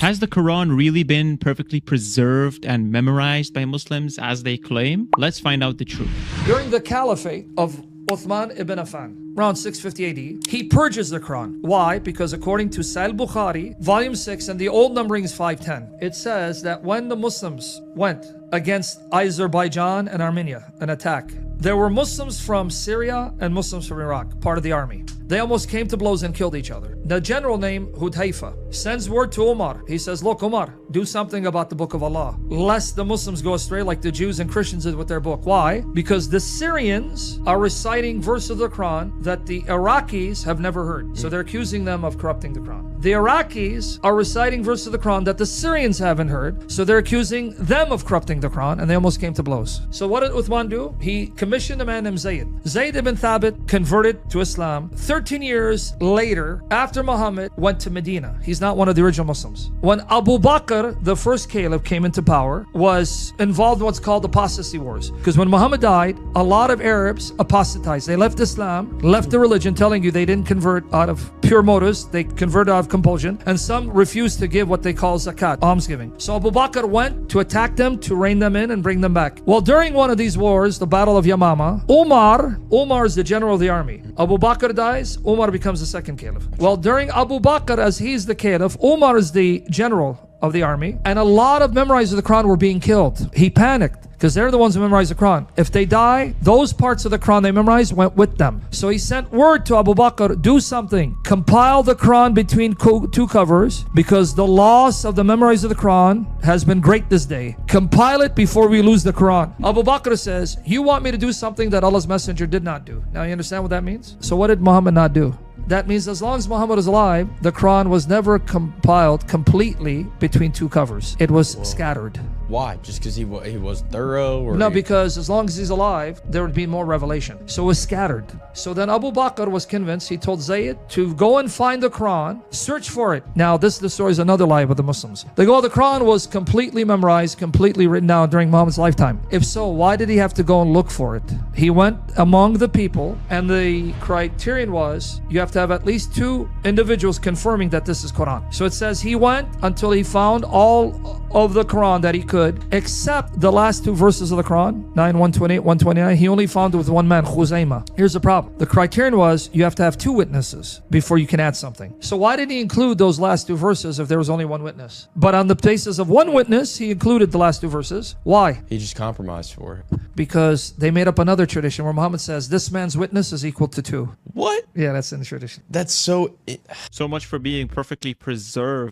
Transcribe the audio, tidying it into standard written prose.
Has the Quran really been perfectly preserved and memorized by Muslims as they claim? Let's find out the truth. During the caliphate of Uthman ibn Affan, around 650 AD, he purges the Quran. Why? Because according to Sahih Bukhari, volume 6, and the old numbering is 510, it says that when the Muslims went against Azerbaijan and Armenia, an attack, there were Muslims from Syria and Muslims from Iraq, part of the army. They almost came to blows and killed each other. The general named Hudhaifa sends word to Umar. He says, look, Umar, do something about the book of Allah, lest the Muslims go astray like the Jews and Christians did with their book. Why? Because the Syrians are reciting verses of the Quran that the Iraqis have never heard. So they're accusing them of corrupting the Quran. The Iraqis are reciting verses of the Quran that the Syrians haven't heard. So they're accusing them of corrupting the Quran, and they almost came to blows. So what did Uthman do? He commissioned a man named Zade. Zade bin Thabad converted to Islam 13 years later after Muhammad went to Medina. He's not one of the original Muslims. When Abu Bakr, the first caliph, came into power, was involved in what's called apostasy wars. Because when Muhammad died, a lot of Arabs apostatized. They left Islam, left the religion, telling you they didn't convert out of pure motives. They converted out of compulsion. And some refused to give what they call zakat, almsgiving. So Abu Bakr went to attack them, to rein them in and bring them back. Well, during one of these wars, the Battle of Yamama, Umar is the general of the army. Abu Bakr dies, Umar becomes the second caliph. Well, during Abu Bakr, as he's the caliph, Umar is the general of the army, and a lot of memorizers of the Quran were being killed. He panicked because they're the ones who memorize the Quran. If they die, those parts of the Quran they memorized went with them. So he sent word to Abu Bakr, do something. Compile the Quran between two covers, because the loss of the memorizers of the Quran has been great this day. Compile it before we lose the Quran. Abu Bakr says, you want me to do something that Allah's messenger did not do. Now you understand what that means? So what did Muhammad not do? That means as long as Muhammad was alive, the Quran was never compiled completely between two covers. It was scattered. Why? Just because he was thorough? Or no, because as long as he's alive, there would be more revelation. So it was scattered. So then Abu Bakr was convinced. He told Zayd to go and find the Quran, search for it. Now, the story is another lie with the Muslims. They go, the Quran was completely memorized, completely written down during Muhammad's lifetime. If so, why did he have to go and look for it? He went among the people, and the criterion was you have to have at least two individuals confirming that this is Quran. So it says he went until he found all of the Quran that he could, except the last two verses of the Quran, 9, 128, 129. He only found it with one man, Khuzaymah. Here's the problem. The criterion was you have to have two witnesses before you can add something. So why did he include those last two verses if there was only one witness? But on the basis of one witness, he included the last two verses. Why? He just compromised for it. Because they made up another tradition where Muhammad says this man's witness is equal to two. What? Yeah, that's in the tradition. That's so... So much for being perfectly preserved.